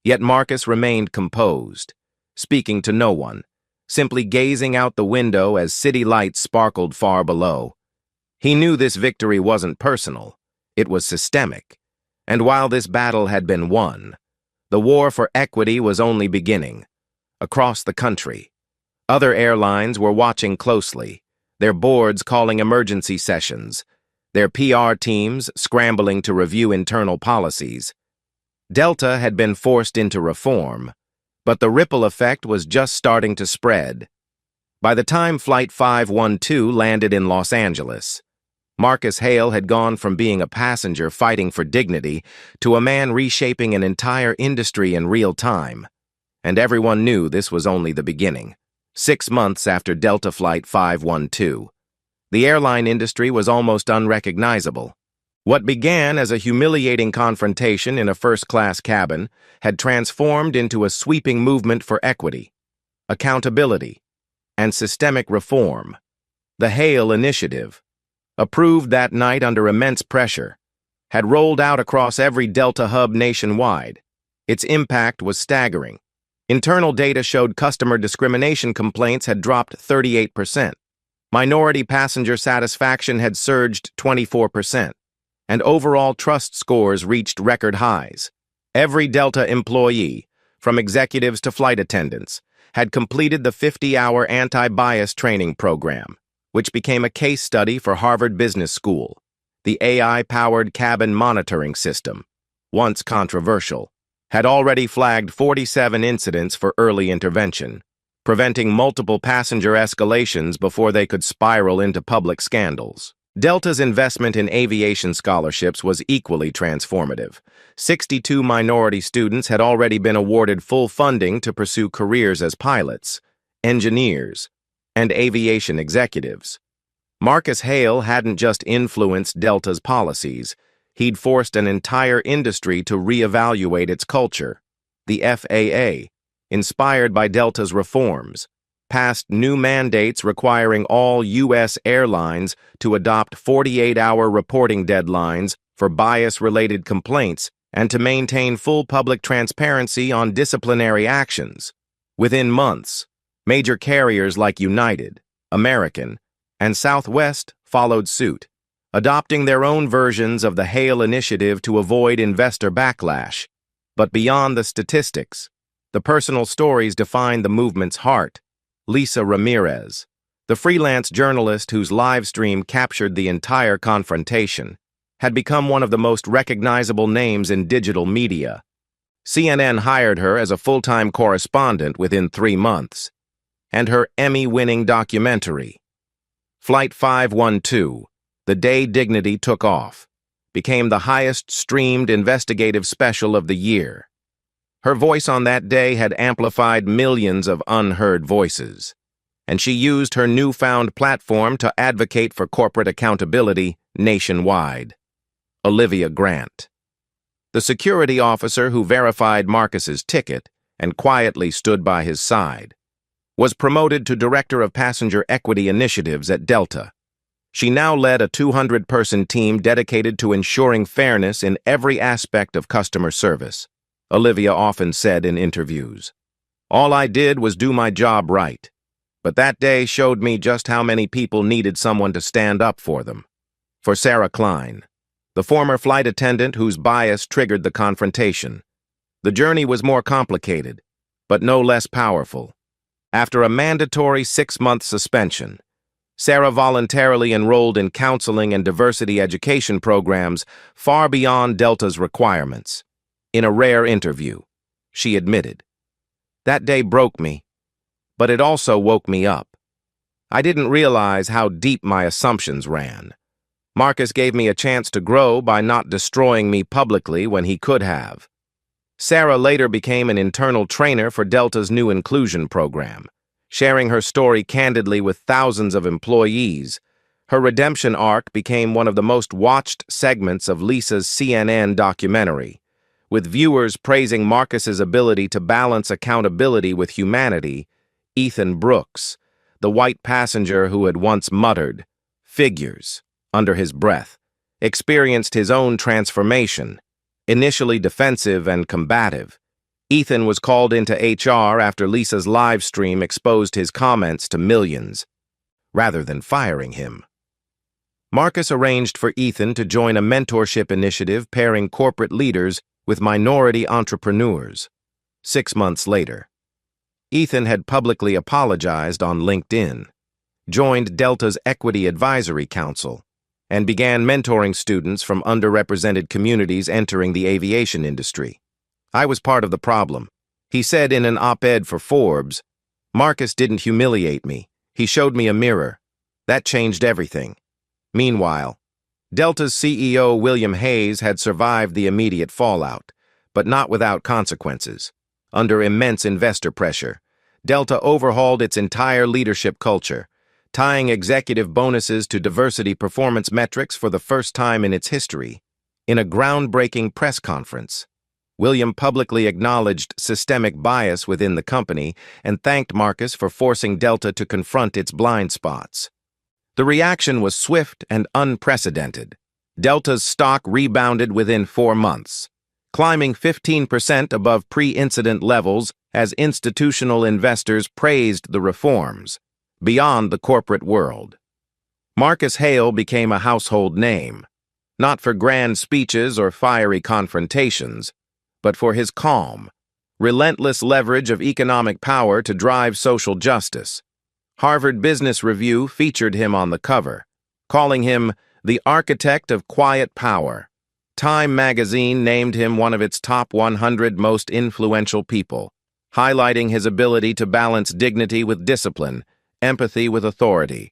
Yet Marcus remained composed, speaking to no one, simply gazing out the window as city lights sparkled far below. He knew this victory wasn't personal, it was systemic, and while this battle had been won, the war for equity was only beginning. Across the country, other airlines were watching closely, their boards calling emergency sessions, their PR teams scrambling to review internal policies. Delta had been forced into reform, but the ripple effect was just starting to spread. By the time Flight 512 landed in Los Angeles, Marcus Hale had gone from being a passenger fighting for dignity to a man reshaping an entire industry in real time. And everyone knew this was only the beginning. 6 months after Delta Flight 512, the airline industry was almost unrecognizable. What began as a humiliating confrontation in a first-class cabin had transformed into a sweeping movement for equity, accountability, and systemic reform. The Hale Initiative, approved that night under immense pressure, had rolled out across every Delta hub nationwide. Its impact was staggering. Internal data showed customer discrimination complaints had dropped 38%. Minority passenger satisfaction had surged 24%, and overall trust scores reached record highs. Every Delta employee, from executives to flight attendants, had completed the 50-hour anti-bias training program, which became a case study for Harvard Business School. The AI-powered cabin monitoring system, once controversial, had already flagged 47 incidents for early intervention, preventing multiple passenger escalations before they could spiral into public scandals. Delta's investment in aviation scholarships was equally transformative. 62 minority students had already been awarded full funding to pursue careers as pilots, engineers, and aviation executives. Marcus Hale hadn't just influenced Delta's policies, he'd forced an entire industry to reevaluate its culture. The FAA, inspired by Delta's reforms, passed new mandates requiring all U.S. airlines to adopt 48-hour reporting deadlines for bias-related complaints and to maintain full public transparency on disciplinary actions. Within months, major carriers like United, American, and Southwest followed suit, adopting their own versions of the Hale Initiative to avoid investor backlash. But beyond the statistics, the personal stories defined the movement's heart. Lisa Ramirez, the freelance journalist whose live stream captured the entire confrontation, had become one of the most recognizable names in digital media. CNN hired her as a full-time correspondent within 3 months, and her Emmy-winning documentary, Flight 512, The Day Dignity Took Off, became the highest-streamed investigative special of the year. Her voice on that day had amplified millions of unheard voices, and she used her newfound platform to advocate for corporate accountability nationwide. Olivia Grant, the security officer who verified Marcus's ticket and quietly stood by his side, was promoted to Director of Passenger Equity Initiatives at Delta. She now led a 200-person team dedicated to ensuring fairness in every aspect of customer service. Olivia often said in interviews, "All I did was do my job right, but that day showed me just how many people needed someone to stand up for them." For Sarah Klein, the former flight attendant whose bias triggered the confrontation, the journey was more complicated, but no less powerful. After a mandatory 6-month suspension, Sarah voluntarily enrolled in counseling and diversity education programs far beyond Delta's requirements. In a rare interview, she admitted, "That day broke me, but it also woke me up. I didn't realize how deep my assumptions ran. Marcus gave me a chance to grow by not destroying me publicly when he could have." Sarah later became an internal trainer for Delta's new inclusion program, sharing her story candidly with thousands of employees. Her redemption arc became one of the most watched segments of Lisa's CNN documentary, with viewers praising Marcus's ability to balance accountability with humanity. Ethan Brooks, the white passenger who had once muttered "figures" under his breath, experienced his own transformation. Initially defensive and combative, Ethan was called into HR after Lisa's live stream exposed his comments to millions, rather than firing him. Marcus arranged for Ethan to join a mentorship initiative pairing corporate leaders with minority entrepreneurs. 6 months later, Ethan had publicly apologized on LinkedIn, joined Delta's Equity Advisory Council, and began mentoring students from underrepresented communities entering the aviation industry. "I was part of the problem," he said in an op-ed for Forbes. "Marcus didn't humiliate me. He showed me a mirror. That changed everything." Meanwhile, Delta's CEO William Hayes had survived the immediate fallout, but not without consequences. Under immense investor pressure, Delta overhauled its entire leadership culture, tying executive bonuses to diversity performance metrics for the first time in its history. In a groundbreaking press conference, William publicly acknowledged systemic bias within the company and thanked Marcus for forcing Delta to confront its blind spots. The reaction was swift and unprecedented. Delta's stock rebounded within 4 months, climbing 15% above pre-incident levels as institutional investors praised the reforms beyond the corporate world. Marcus Hale became a household name, not for grand speeches or fiery confrontations, but for his calm, relentless leverage of economic power to drive social justice. Harvard Business Review featured him on the cover, calling him the architect of quiet power. Time magazine named him one of its top 100 most influential people, highlighting his ability to balance dignity with discipline, empathy with authority.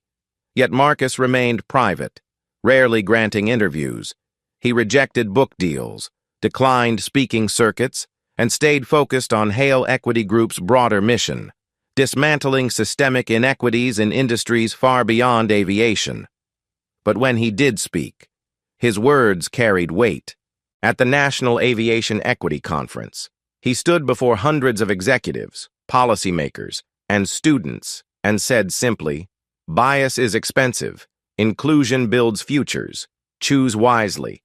Yet Marcus remained private, rarely granting interviews. He rejected book deals, declined speaking circuits, and stayed focused on Hale Equity Group's broader mission, dismantling systemic inequities in industries far beyond aviation. But when he did speak, his words carried weight. At the National Aviation Equity Conference, he stood before hundreds of executives, policymakers, and students and said simply, "Bias is expensive. Inclusion builds futures. Choose wisely."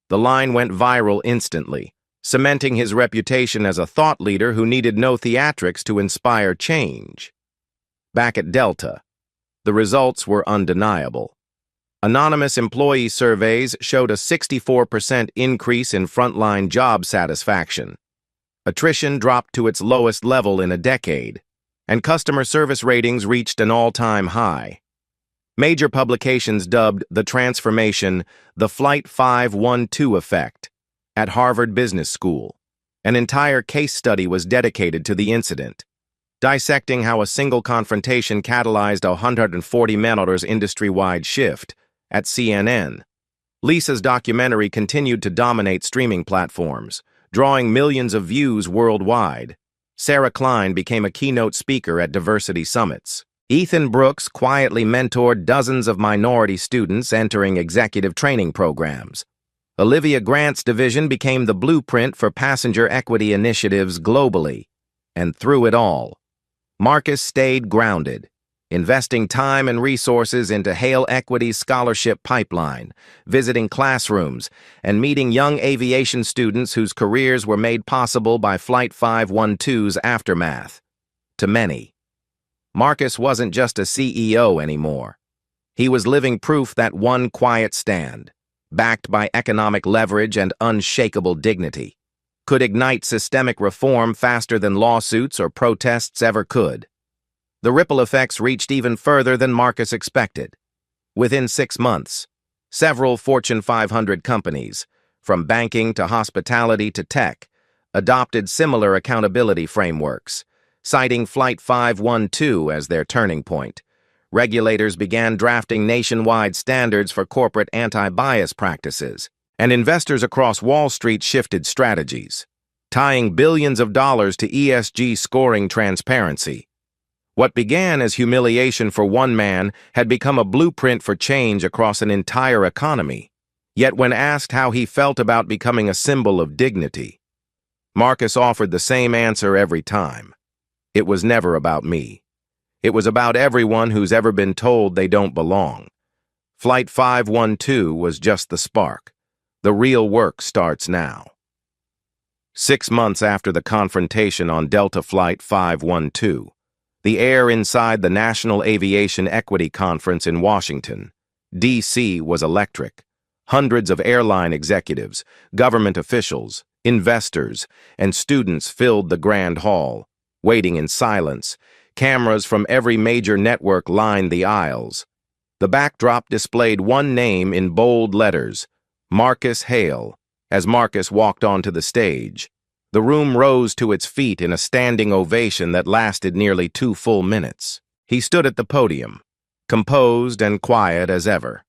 The line went viral instantly, cementing his reputation as a thought leader who needed no theatrics to inspire change. Back at Delta, the results were undeniable. Anonymous employee surveys showed a 64% increase in frontline job satisfaction. Attrition dropped to its lowest level in a decade, and customer service ratings reached an all-time high. Major publications dubbed the transformation the Flight 512 effect. At Harvard Business School, an entire case study was dedicated to the incident, dissecting how a single confrontation catalyzed a $140 million industry-wide shift. At CNN, Lisa's documentary continued to dominate streaming platforms, drawing millions of views worldwide. Sarah Klein became a keynote speaker at diversity summits. Ethan Brooks quietly mentored dozens of minority students entering executive training programs. Olivia Grant's division became the blueprint for passenger equity initiatives globally. And through it all, Marcus stayed grounded, investing time and resources into Hale Equity's scholarship pipeline, visiting classrooms, and meeting young aviation students whose careers were made possible by Flight 512's aftermath. To many, Marcus wasn't just a CEO anymore. He was living proof that one quiet stand, backed by economic leverage and unshakable dignity, could ignite systemic reform faster than lawsuits or protests ever could. The ripple effects reached even further than Marcus expected. Within 6 months, several Fortune 500 companies, from banking to hospitality to tech, adopted similar accountability frameworks, citing Flight 512 as their turning point. Regulators began drafting nationwide standards for corporate anti-bias practices, and investors across Wall Street shifted strategies, tying billions of dollars to ESG scoring transparency. What began as humiliation for one man had become a blueprint for change across an entire economy. Yet when asked how he felt about becoming a symbol of dignity, Marcus offered the same answer every time. It was never about me. It was about everyone who's ever been told they don't belong. Flight 512 was just the spark. The real work starts now. 6 months after the confrontation on Delta Flight 512, the air inside the National Aviation Equity Conference in Washington, D.C. was electric. Hundreds of airline executives, government officials, investors, and students filled the Grand Hall, waiting in silence. Cameras from every major network lined the aisles. The backdrop displayed one name in bold letters, Marcus Hale. As Marcus walked onto the stage, the room rose to its feet in a standing ovation that lasted nearly 2 full minutes. He stood at the podium, composed and quiet as ever,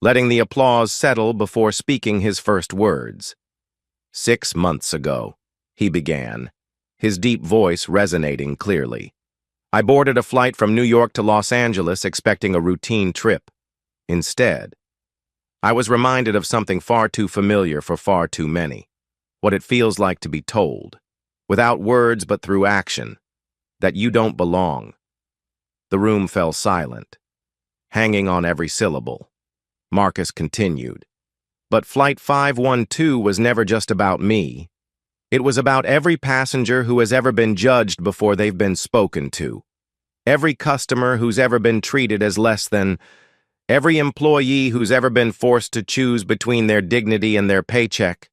letting the applause settle before speaking his first words. 6 months ago, he began, his deep voice resonating clearly. I boarded a flight from New York to Los Angeles expecting a routine trip. Instead, I was reminded of something far too familiar for far too many. What it feels like to be told, without words but through action, that you don't belong. The room fell silent, hanging on every syllable. Marcus continued. But Flight 512 was never just about me. It was about every passenger who has ever been judged before they've been spoken to. Every customer who's ever been treated as less than. Every employee who's ever been forced to choose between their dignity and their paycheck.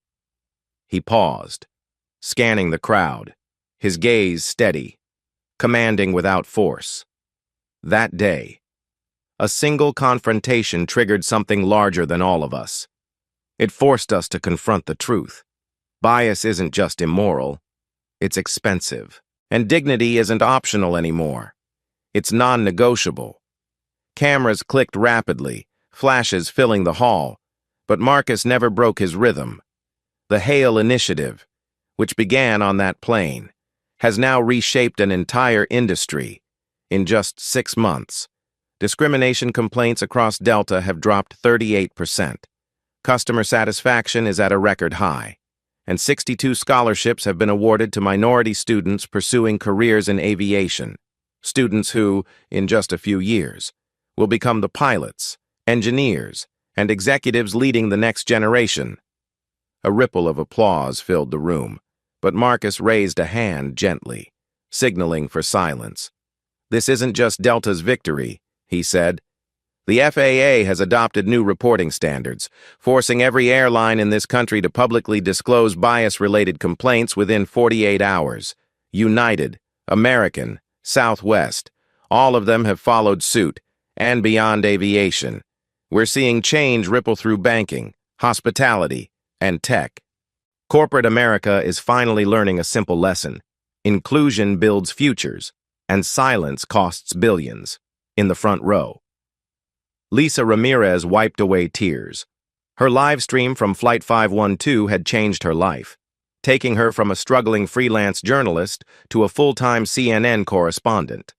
He paused, scanning the crowd, his gaze steady, commanding without force. That day, a single confrontation triggered something larger than all of us. It forced us to confront the truth. Bias isn't just immoral, it's expensive. And dignity isn't optional anymore. It's non-negotiable. Cameras clicked rapidly, flashes filling the hall, but Marcus never broke his rhythm. The Hail Initiative, which began on that plane, has now reshaped an entire industry. In just 6 months, discrimination complaints across Delta have dropped 38%. Customer satisfaction is at a record high, and 62 scholarships have been awarded to minority students pursuing careers in aviation. Students who, in just a few years, will become the pilots, engineers, and executives leading the next generation. A ripple of applause filled the room, but Marcus raised a hand gently, signaling for silence. "This isn't just Delta's victory," he said. "The FAA has adopted new reporting standards, forcing every airline in this country to publicly disclose bias-related complaints within 48 hours. United, American, Southwest, all of them have followed suit, and beyond aviation. We're seeing change ripple through banking, hospitality, and tech. Corporate America is finally learning a simple lesson. Inclusion builds futures, and silence costs billions." In the front row, Lisa Ramirez wiped away tears. Her live stream from Flight 512 had changed her life, taking her from a struggling freelance journalist to a full-time CNN correspondent.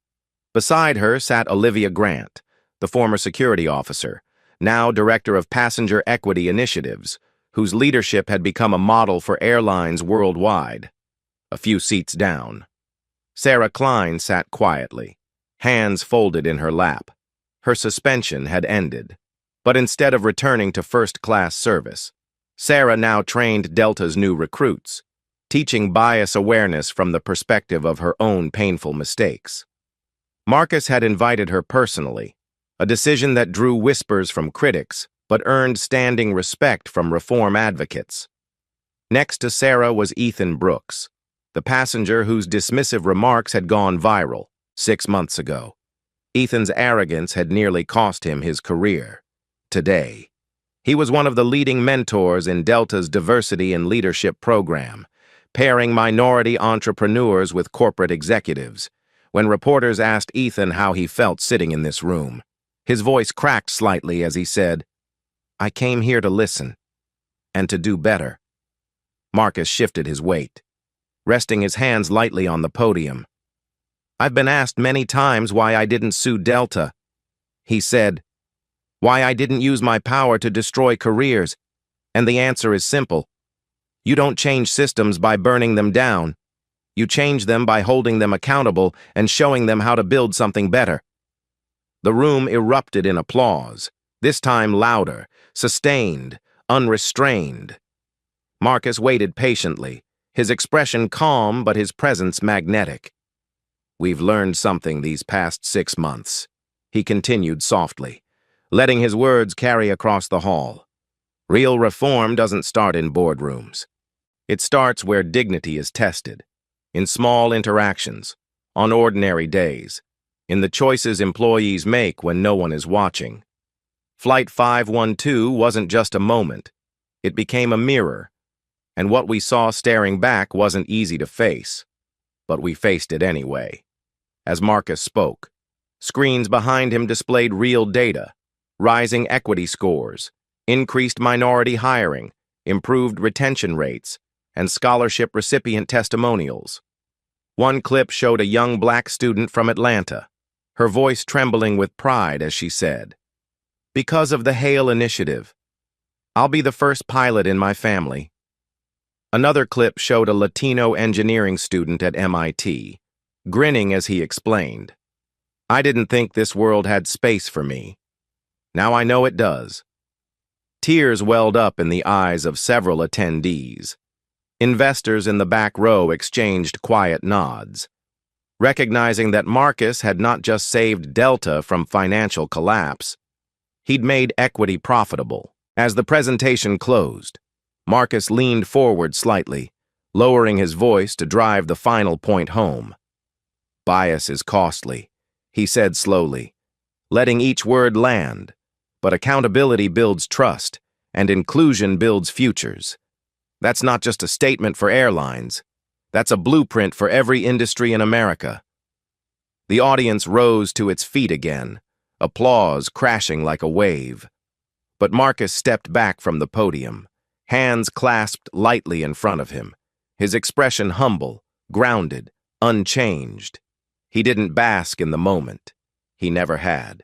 Beside her sat Olivia Grant, the former security officer, now director of passenger equity initiatives, whose leadership had become a model for airlines worldwide. A few seats down, Sarah Klein sat quietly, hands folded in her lap. Her suspension had ended, but instead of returning to first-class service, Sarah now trained Delta's new recruits, teaching bias awareness from the perspective of her own painful mistakes. Marcus had invited her personally, a decision that drew whispers from critics but earned standing respect from reform advocates. Next to Sarah was Ethan Brooks, the passenger whose dismissive remarks had gone viral 6 months ago. Ethan's arrogance had nearly cost him his career. Today, he was one of the leading mentors in Delta's diversity and leadership program, pairing minority entrepreneurs with corporate executives. When reporters asked Ethan how he felt sitting in this room, his voice cracked slightly as he said, "I came here to listen, and to do better." Marcus shifted his weight, resting his hands lightly on the podium. "I've been asked many times why I didn't sue Delta," he said, "why I didn't use my power to destroy careers, and the answer is simple. You don't change systems by burning them down. You change them by holding them accountable and showing them how to build something better." The room erupted in applause, this time louder, sustained, unrestrained. Marcus waited patiently, his expression calm but his presence magnetic. "We've learned something these past 6 months," he continued softly, letting his words carry across the hall. "Real reform doesn't start in boardrooms. It starts where dignity is tested, in small interactions, on ordinary days, in the choices employees make when no one is watching." Flight 512 wasn't just a moment. It became a mirror, and what we saw staring back wasn't easy to face. But we faced it anyway. As Marcus spoke, screens behind him displayed real data, rising equity scores, increased minority hiring, improved retention rates, and scholarship recipient testimonials. One clip showed a young black student from Atlanta, her voice trembling with pride as she said, "Because of the Hail Initiative, I'll be the first pilot in my family." Another clip showed a Latino engineering student at MIT, grinning as he explained, "I didn't think this world had space for me. Now I know it does." Tears welled up in the eyes of several attendees. Investors in the back row exchanged quiet nods, recognizing that Marcus had not just saved Delta from financial collapse, he'd made equity profitable. As the presentation closed, Marcus leaned forward slightly, lowering his voice to drive the final point home. "Bias is costly," he said slowly, letting each word land. "But accountability builds trust, and inclusion builds futures. That's not just a statement for airlines. That's a blueprint for every industry in America." The audience rose to its feet again, applause crashing like a wave. But Marcus stepped back from the podium, hands clasped lightly in front of him, his expression humble, grounded, unchanged. He didn't bask in the moment. He never had.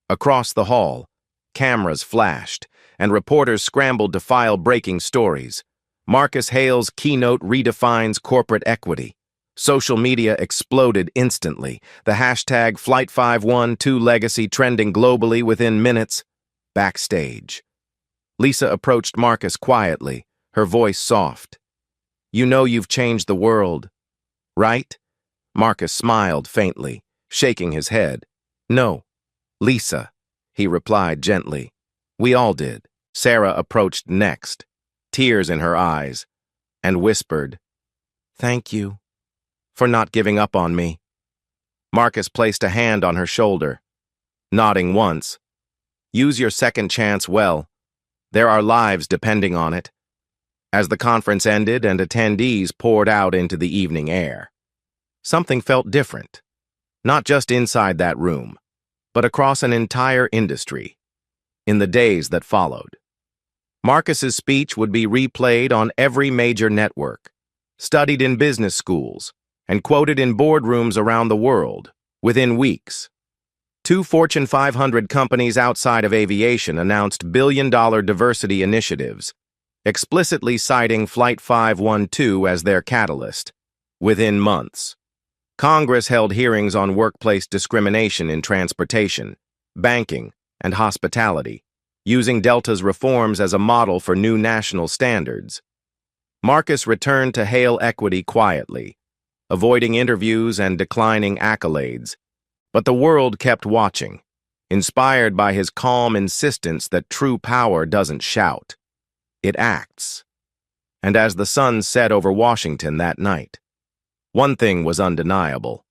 Across the hall, cameras flashed, and reporters scrambled to file breaking stories. Marcus Hale's keynote redefines corporate equity. Social media exploded instantly, the hashtag Flight512Legacy trending globally within minutes. Backstage, Lisa approached Marcus quietly, her voice soft. "You know you've changed the world, right?" Marcus smiled faintly, shaking his head. "No, Lisa," he replied gently. "We all did." Sarah approached next, tears in her eyes, and whispered, "Thank you for not giving up on me." Marcus placed a hand on her shoulder, nodding once. "Use your second chance well. There are lives depending on it." As the conference ended and attendees poured out into the evening air, something felt different, not just inside that room, but across an entire industry. In the days that followed, Marcus's speech would be replayed on every major network, studied in business schools, and quoted in boardrooms around the world. Within weeks, 2 Fortune 500 companies outside of aviation announced billion-dollar diversity initiatives, explicitly citing Flight 512 as their catalyst. Within months, Congress held hearings on workplace discrimination in transportation, banking, and hospitality, using Delta's reforms as a model for new national standards. Marcus returned to Hale Equity quietly, avoiding interviews and declining accolades. But the world kept watching, inspired by his calm insistence that true power doesn't shout, it acts. And as the sun set over Washington that night, one thing was undeniable.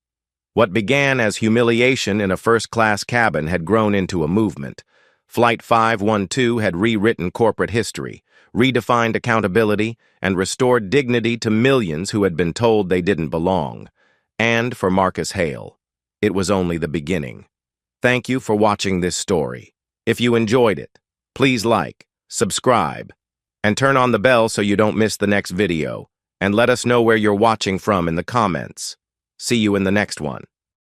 What began as humiliation in a first-class cabin had grown into a movement. Flight 512 had rewritten corporate history, redefined accountability, and restored dignity to millions who had been told they didn't belong. And for Marcus Hale, it was only the beginning. Thank you for watching this story. If you enjoyed it, please like, subscribe, and turn on the bell so you don't miss the next video. And let us know where you're watching from in the comments. See you in the next one.